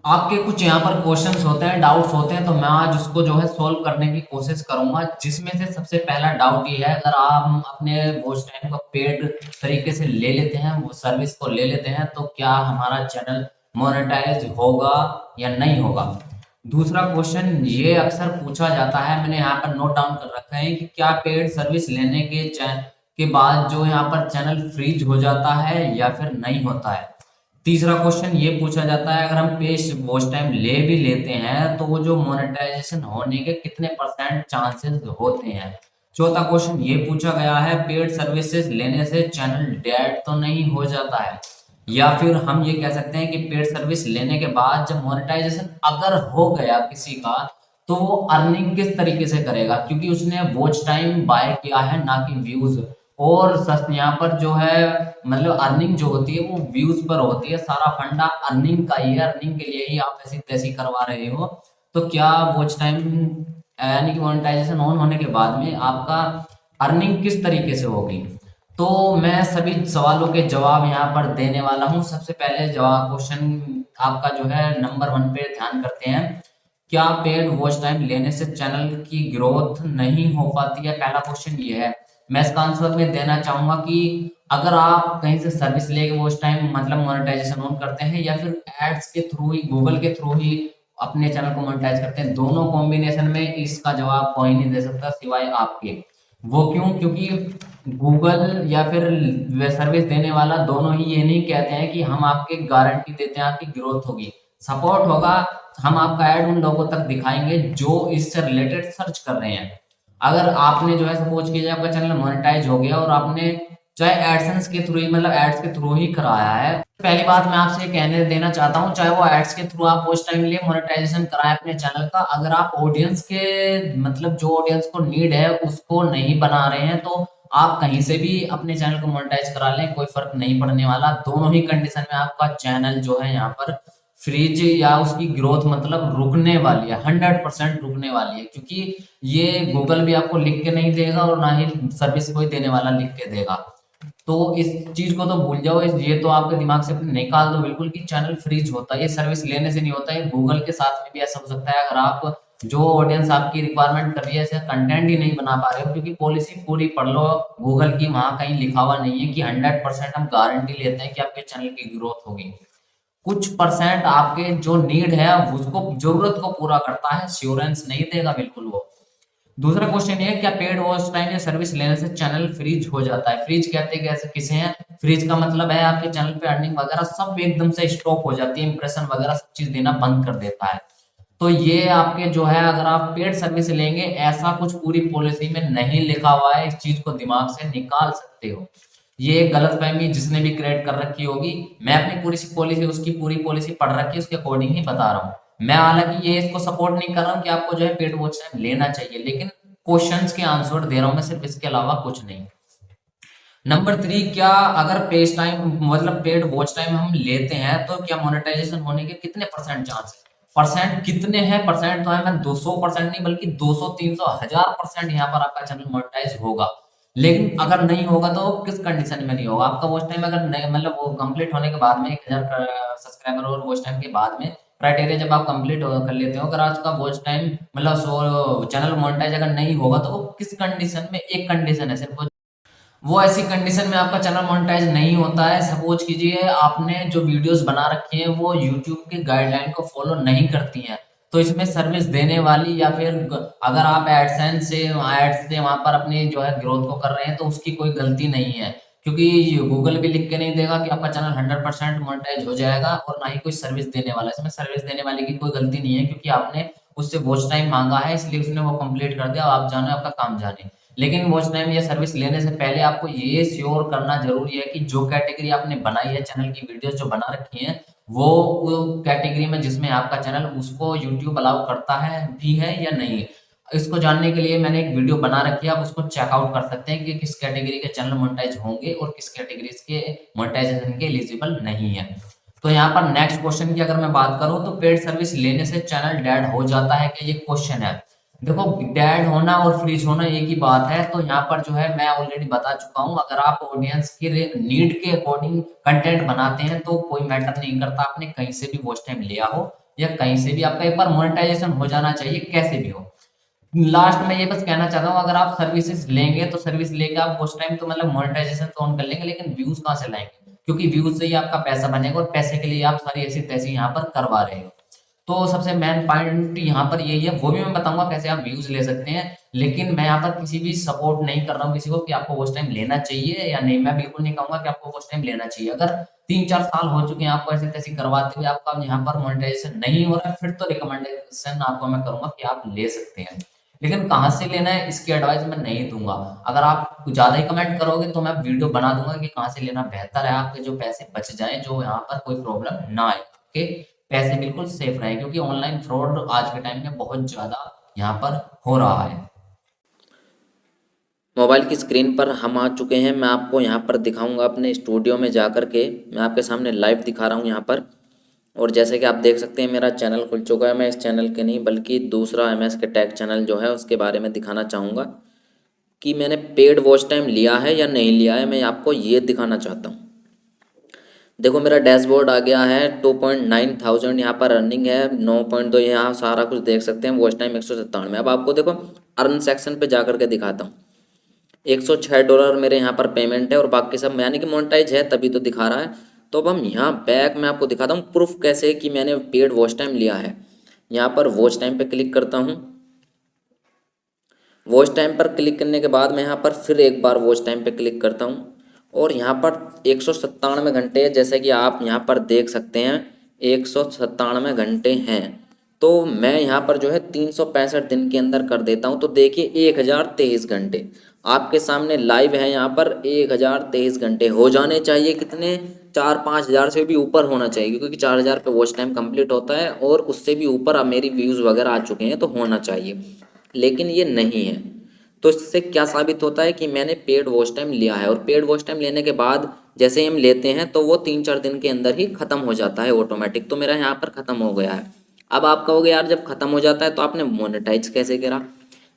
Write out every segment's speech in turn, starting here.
आपके कुछ यहाँ पर क्वेश्चंस होते हैं, डाउट्स होते हैं, तो मैं आज उसको जो है सॉल्व करने की कोशिश करूंगा। जिसमें से सबसे पहला डाउट ये है, अगर आप अपने वॉच टाइम को पेड तरीके से ले लेते हैं, वो सर्विस को ले लेते हैं, तो क्या हमारा चैनल मोनेटाइज होगा या नहीं होगा। दूसरा क्वेश्चन ये अक्सर पूछा जाता है, मैंने यहाँ पर नोट डाउन कर रखा है कि क्या पेड सर्विस लेने के बाद जो यहाँ पर चैनल फ्रीज हो जाता है या फिर नहीं होता है। तीसरा क्वेश्चन ये पूछा जाता है, अगर हम पेज वॉच टाइम ले भी लेते हैं तो वो जो मोनेटाइजेशन होने के कितने परसेंट चांसेस होते हैं। चौथा क्वेश्चन ये पूछा गया है, पेड सर्विसेज लेने से चैनल डेड तो नहीं हो जाता है, या फिर हम ये कह सकते हैं कि पेड सर्विस लेने के बाद जब मोनेटाइजेशन अगर हो गया किसी का, तो वो अर्निंग किस तरीके से करेगा, क्योंकि उसने वॉच टाइम बाय किया है ना कि व्यूज। और यहाँ पर जो है मतलब अर्निंग जो होती है वो व्यूज पर होती है, सारा फंडा अर्निंग का ही है, अर्निंग के लिए ही आप ऐसी तैसी करवा रहे हो। तो क्या वॉच टाइम यानी कि मोनेटाइजेशन ऑन होने के बाद में आपका अर्निंग किस तरीके से होगी। तो मैं सभी सवालों के जवाब यहाँ पर देने वाला हूँ। सबसे पहले जवाब क्वेश्चन आपका जो है नंबर 1 पे ध्यान करते हैं, क्या पेड वॉच टाइम लेने से चैनल की ग्रोथ नहीं हो पाती है। पहला क्वेश्चन ये है। मैं इसका आंसर में देना चाहूंगा कि अगर आप कहीं से सर्विस लेके वॉच टाइम मतलब मोनेटाइजेशन ऑन करते हैं, या फिर एड्स के थ्रू ही, गूगल के थ्रू ही अपने चैनल को मोनेटाइज करते हैं, दोनों कॉम्बिनेशन में इसका जवाब कोई नहीं दे सकता सिवाय आपके। वो क्यों? क्योंकि गूगल या फिर सर्विस देने वाला दोनों ही ये नहीं कहते हैं कि हम आपके गारंटी देते हैं आपकी ग्रोथ होगी, सपोर्ट होगा। हम आपका ऐड उन लोगों तक दिखाएंगे जो इससे रिलेटेड सर्च कर रहे हैं। अगर आपने जो है सपोज कीजिए आपका चैनल मोनेटाइज हो गया और आपने चाहे एडसेंस के थ्रू ही मतलब एड्स के थ्रू ही कराया है, पहली बात मैं आपसे कहने देना चाहता हूं, चाहे वो एड्स के थ्रू आप उस टाइम लिए मोनेटाइजेशन कराएं अपने चैनल का, अगर आप ऑडियंस के मतलब जो ऑडियंस को नीड है उसको नहीं बना रहे हैं, तो आप कहीं से भी अपने चैनल को मोनेटाइज करा लें, कोई फर्क नहीं पड़ने वाला। दोनों ही कंडीशन में आपका चैनल जो है यहाँ पर फ्रीज या उसकी ग्रोथ मतलब रुकने वाली है, 100% रुकने वाली है, क्योंकि ये गूगल भी आपको लिख के नहीं देगा और ना ही सर्विस कोई देने वाला लिख के देगा। तो इस चीज को तो भूल जाओ, ये तो आपके दिमाग से निकाल दो बिल्कुल कि चैनल फ्रीज होता है। ये सर्विस लेने से नहीं होता है, गूगल के साथ में भी ऐसा हो सकता है। अगर आप जो ऑडियंस आपकी रिक्वायरमेंट कर रही है ऐसे कंटेंट ही नहीं बना पा रहे हो, क्योंकि पॉलिसी पूरी पढ़ लो गूगल की, वहां कहीं लिखा हुआ नहीं है कि 100% हम गारंटी लेते हैं कि आपके चैनल की ग्रोथ होगी। कुछ परसेंट आपके जो नीड है उसको जरूरत को पूरा करता है, श्योरेंस नहीं देगा बिल्कुल वो। दूसरा क्वेश्चन ये है, क्या पेड वॉच टाइम या सर्विस लेने से चैनल फ्रीज हो जाता है। फ्रीज कहते हैं कैसे किसे हैं, फ्रीज का मतलब है आपके चैनल पे अर्निंग वगैरह सब एकदम से स्टॉप हो जाती है, इंप्रेशन वगैरह सब चीज देना बंद कर देता है। तो ये आपके जो है अगर आप पेड सर्विस लेंगे, ऐसा कुछ पूरी पॉलिसी में नहीं लिखा हुआ है, इस चीज को दिमाग से निकाल सकते हो। ये एक गलतफहमी जिसने भी क्रिएट कर रखी होगी। मैं अपनी पूरी पॉलिसी उसकी पूरी पॉलिसी पढ़ रखी है, उसके अकॉर्डिंग ही बता रहा हूँ। मैं हालांकि ये इसको सपोर्ट नहीं कर रहा हूँ कि आपको जो है पेड वॉच टाइम लेना चाहिए, लेकिन क्वेश्चंस के आंसर दे रहा हूं मैं सिर्फ, इसके अलावा कुछ नहीं। नंबर 3, क्या अगर पेज टाइम मतलब पेड वॉच टाइम हम लेते हैं तो क्या मोनेटाइजेशन होने के कितने परसेंट चांस है। परसेंट कितने हैं, परसेंट तो है मैं 200% नहीं बल्कि 200 300 1000% यहाँ पर आपका चैनल मोनेटाइज होगा। लेकिन अगर नहीं होगा तो किस कंडीशन में नहीं होगा, आपका वॉच टाइम अगर नहीं मतलब वो कंप्लीट होने के बाद में 1000 सब्सक्राइबर और वॉच टाइम के बाद में क्राइटेरिया जब आप कंप्लीट कर लेते हो, अगर आज का वॉच टाइम मतलब सो चैनल मोनेटाइज अगर नहीं होगा तो वो किस कंडीशन में, एक कंडीशन है सिर्फ, वो ऐसी कंडीशन में आपका चैनल मोनेटाइज नहीं होता है। सपोज कीजिए आपने जो वीडियोस बना रखी हैं वो यूट्यूब के गाइडलाइन को फॉलो नहीं करती हैं, तो इसमें सर्विस देने वाली या फिर अगर आप एडसेंस से एड्स से वहां पर अपनी जो है ग्रोथ को कर रहे हैं तो उसकी कोई गलती नहीं है, क्योंकि गूगल भी लिख के नहीं देगा कि आपका चैनल 100% मोनेटाइज हो जाएगा, और ना ही कोई सर्विस देने वाला। इसमें सर्विस देने वाले की कोई गलती नहीं है, क्योंकि आपने उससे वॉच टाइम मांगा है इसलिए उसने वो कंप्लीट कर दिया, आप जाने आपका काम जाने। लेकिन वॉच टाइम या सर्विस लेने से पहले आपको ये श्योर करना जरूरी है कि जो कैटेगरी आपने बनाई है चैनल की वीडियोस जो बना रखी हैं, वो कैटेगरी में जिसमें आपका चैनल उसको यूट्यूब अलाउ करता है भी है या नहीं। इसको जानने के लिए मैंने एक वीडियो बना रखी है, आप उसको चेकआउट कर सकते हैं कि किस कैटेगरी के चैनल मोनेटाइज होंगे और किस कैटेगरी के मोनेटाइजेशन के एलिजिबल नहीं है। तो यहाँ पर नेक्स्ट क्वेश्चन की अगर मैं बात करूं तो पेड सर्विस लेने से चैनल डेड हो जाता है क्या, ये क्वेश्चन है। देखो डेड होना और फ्रीज होना एक ही बात है, तो यहाँ पर जो है मैं ऑलरेडी बता चुका हूँ, अगर आप ऑडियंस के नीड के अकॉर्डिंग कंटेंट बनाते हैं तो कोई मैटर नहीं करता आपने कहीं से भी वॉच टाइम लिया हो, या कहीं से भी आपका एक बार मोनेटाइजेशन हो जाना चाहिए, कैसे भी हो। लास्ट में ये बस कहना चाहता हूँ, अगर आप सर्विसेज लेंगे तो सर्विस लेके आप उस टाइम तो मतलब मोनेटाइजेशन तो ऑन कर लेंगे, लेकिन व्यूज कहाँ से लाएंगे, क्योंकि व्यूज से ही आपका पैसा बनेगा और पैसे के लिए आप सारी ऐसी तैसी यहाँ पर करवा रहे हो। तो सबसे मेन पॉइंट यहाँ पर यही है, वो भी मैं बताऊंगा कैसे आप व्यूज ले सकते हैं। लेकिन मैं यहाँ पर किसी भी सपोर्ट नहीं कर रहा हूँ किसी को कि आपको वॉच टाइम लेना चाहिए या नहीं। मैं बिल्कुल नहीं कहूंगा कि आपको वॉच टाइम लेना चाहिए। अगर 3-4 साल हो चुके हैं आपको ऐसे तैसी करवाते हुए, आपका यहाँ पर मोनेटाइजेशन नहीं हो रहा है, फिर तो रिकमेंडेशन आपको मैं करूंगा कि आप ले सकते हैं। लेकिन कहाँ से लेना है इसकी एडवाइस मैं नहीं दूंगा। अगर आप ज्यादा ही कमेंट करोगे तो मैं वीडियो बना दूंगा कि कहाँ से लेना बेहतर है, आपके जो पैसे बच जाएं, जो यहाँ पर कोई प्रॉब्लम ना आए, आपके पैसे बिल्कुल सेफ रहे, क्योंकि ऑनलाइन फ्रॉड आज के टाइम में बहुत ज्यादा यहाँ पर हो रहा है। मोबाइल की स्क्रीन पर हम आ चुके हैं। मैं आपको यहाँ पर दिखाऊंगा अपने स्टूडियो में जा कर के। मैं आपके सामने लाइव दिखा रहा हूँ यहाँ पर। और जैसे कि आप देख सकते हैं मेरा चैनल खुल चुका है। मैं इस चैनल के नहीं बल्कि दूसरा MS के टैग चैनल जो है उसके बारे में दिखाना चाहूँगा कि मैंने पेड वॉच टाइम लिया है या नहीं लिया है। मैं आपको ये दिखाना चाहता हूँ। देखो मेरा डैशबोर्ड आ गया है। 2.9 थाउजेंड यहाँ पर अर्निंग है। 9.2 यहाँ सारा कुछ देख सकते हैं। Watch time 197। अब आपको देखो अर्न सेक्शन पे जा करके दिखाता हूँ। $106 मेरे यहाँ पर पेमेंट है और बाकी सब यानी कि मोनेटाइज है, तभी तो दिखा रहा है। तो अब हम यहाँ बैक में आपको दिखाता हूँ प्रूफ कैसे कि मैंने पेड वॉच टाइम लिया है। यहाँ पर वॉच टाइम पे क्लिक करता हूँ। वॉच टाइम पर क्लिक करने के बाद मैं यहाँ पर फिर एक बार वॉच टाइम पे क्लिक करता हूँ और यहाँ पर 197 घंटे जैसे कि आप यहाँ पर देख सकते हैं 197 घंटे हैं। तो मैं यहाँ पर जो है 365 दिन के अंदर कर देता हूँ। तो देखिए 1023 घंटे आपके सामने लाइव है। यहाँ पर 1023 घंटे हो जाने चाहिए। कितने 4-5 हज़ार से भी ऊपर होना चाहिए, क्योंकि 4 हज़ार पे वॉच टाइम कंप्लीट होता है और उससे भी ऊपर अब मेरी व्यूज़ वगैरह आ चुके हैं तो होना चाहिए, लेकिन ये नहीं है। तो इससे क्या साबित होता है कि मैंने पेड वॉच टाइम लिया है। और पेड वॉच टाइम लेने के बाद जैसे ही हम लेते हैं तो वो 3-4 दिन के अंदर ही ख़त्म हो जाता है ऑटोमेटिक। तो मेरा यहाँ पर ख़त्म हो गया है। अब आप कहोगे यार जब ख़त्म हो जाता है तो आपने मोनेटाइज कैसे करा।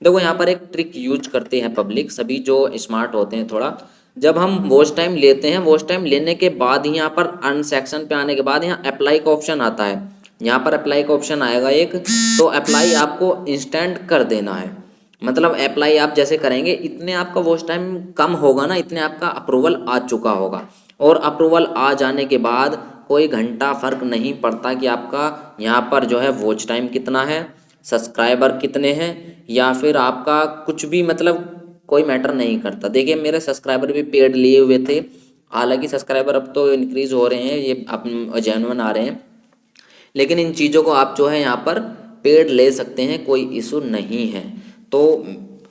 देखो यहाँ पर एक ट्रिक यूज करते हैं पब्लिक, सभी जो स्मार्ट होते हैं थोड़ा। जब हम वॉच टाइम लेते हैं, वॉच टाइम लेने के बाद ही यहाँ पर अर्न सेक्शन पे आने के बाद यहाँ अप्लाई का ऑप्शन आता है। यहाँ पर अप्लाई का ऑप्शन आएगा एक, तो अप्लाई आपको इंस्टेंट कर देना है। मतलब अप्लाई आप जैसे करेंगे इतने आपका वॉच टाइम कम होगा ना, इतने आपका अप्रूवल आ चुका होगा। और अप्रूवल आ जाने के बाद कोई घंटा फर्क नहीं पड़ता कि आपका यहाँ पर जो है वॉच टाइम कितना है, सब्सक्राइबर कितने हैं, या फिर आपका कुछ भी मतलब कोई मैटर नहीं करता। देखिए मेरे सब्सक्राइबर भी पेड लिए हुए थे, हालांकि सब्सक्राइबर अब तो इंक्रीज हो रहे हैं, ये अब जेन्युइन आ रहे हैं। लेकिन इन चीज़ों को आप जो है यहाँ पर पेड ले सकते हैं, कोई इशू नहीं है। तो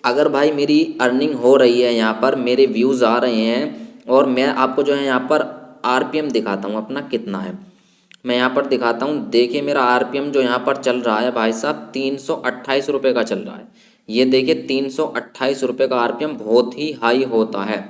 अगर भाई मेरी अर्निंग हो रही है, यहाँ पर मेरे व्यूज़ आ रहे हैं और मैं आपको जो है यहाँ पर RPM दिखाता हूँ अपना कितना है। मैं यहाँ पर दिखाता हूँ। देखिए मेरा RPM जो यहाँ पर चल रहा है भाई साहब 328 रुपये का चल रहा है। ये देखिए 328 रुपये का RPM बहुत ही हाई होता है।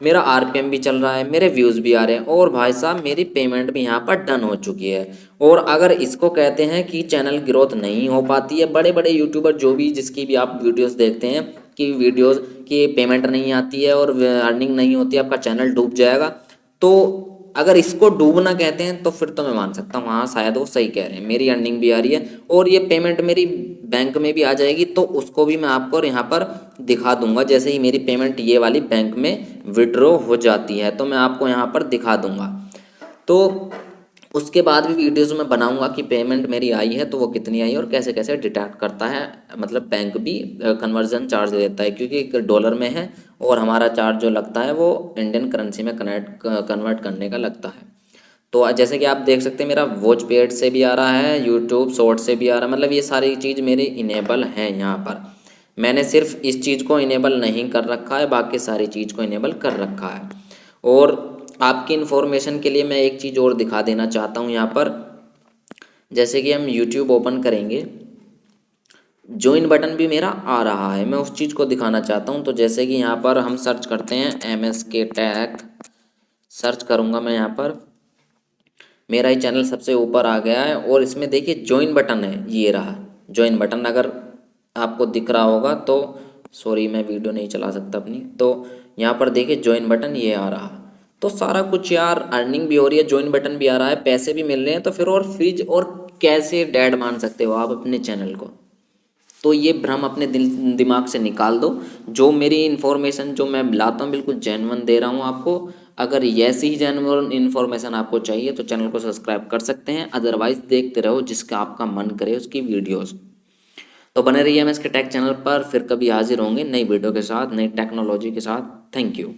मेरा RPM भी चल रहा है, मेरे व्यूज़ भी आ रहे हैं और भाई साहब मेरी पेमेंट भी यहाँ पर डन हो चुकी है। और अगर इसको कहते हैं कि चैनल ग्रोथ नहीं हो पाती है, बड़े बड़े यूट्यूबर जो भी जिसकी भी आप वीडियोस देखते हैं कि वीडियोस की पेमेंट नहीं आती है और अर्निंग नहीं होती, आपका चैनल डूब जाएगा। तो अगर इसको डूबना कहते हैं तो फिर तो मैं मान सकता हूँ हाँ शायद वो सही कह रहे हैं। मेरी अर्निंग भी आ रही है और ये पेमेंट मेरी बैंक में भी आ जाएगी, तो उसको भी मैं आपको यहाँ पर दिखा दूंगा। जैसे ही मेरी पेमेंट ये वाली बैंक में विड्रॉ हो जाती है तो मैं आपको यहाँ पर दिखा दूंगा। तो उसके बाद भी वीडियोस में बनाऊंगा कि पेमेंट मेरी आई है तो वो कितनी आई और कैसे कैसे डिटेक्ट करता है। मतलब बैंक भी कन्वर्जन चार्ज लेता है, क्योंकि डॉलर में है और हमारा चार्ज जो लगता है वो इंडियन करेंसी में कन्वर्ट करने का लगता है। तो जैसे कि आप देख सकते हैं मेरा वॉच पेड से भी आ रहा है, यूट्यूब शॉर्ट से भी आ रहा है। मतलब ये सारी चीज़ मेरी इनेबल हैं यहाँ पर। मैंने सिर्फ इस चीज़ को इनेबल नहीं कर रखा है, बाकी सारी चीज़ को इनेबल कर रखा है। और आपकी इन्फॉर्मेशन के लिए मैं एक चीज़ और दिखा देना चाहता हूँ यहाँ पर। जैसे कि हम यूट्यूब ओपन करेंगे, ज्वाइन बटन भी मेरा आ रहा है, मैं उस चीज़ को दिखाना चाहता हूँ। तो जैसे कि यहाँ पर हम सर्च करते हैं MSK टैग, सर्च करूँगा मैं यहाँ पर, मेरा ही चैनल सबसे ऊपर आ गया है और इसमें देखिए ज्वाइन बटन है, ये रहा ज्वाइन बटन। अगर आपको दिख रहा होगा तो, सॉरी मैं वीडियो नहीं चला सकता अपनी, तो यहाँ पर देखिए ज्वाइन बटन ये आ रहा। तो सारा कुछ यार अर्निंग भी हो रही है, ज्वाइन बटन भी आ रहा है, पैसे भी मिल रहे हैं, तो फिर और फ्रीज और कैसे डेड मान सकते हो आप अपने चैनल को। तो ये भ्रम अपने दिमाग से निकाल दो। जो मेरी इन्फॉर्मेशन जो मैं लाता हूँ बिल्कुल जेन्युइन दे रहा हूँ आपको। अगर ऐसी ही जेन्युइन इन्फॉर्मेशन आपको चाहिए तो चैनल को सब्सक्राइब कर सकते हैं, अदरवाइज देखते रहो जिसका आपका मन करे उसकी वीडियोस। तो बने रहिए एमएसके टेक चैनल पर, फिर कभी हाजिर होंगे नई वीडियो के साथ, नई टेक्नोलॉजी के साथ। Thank you.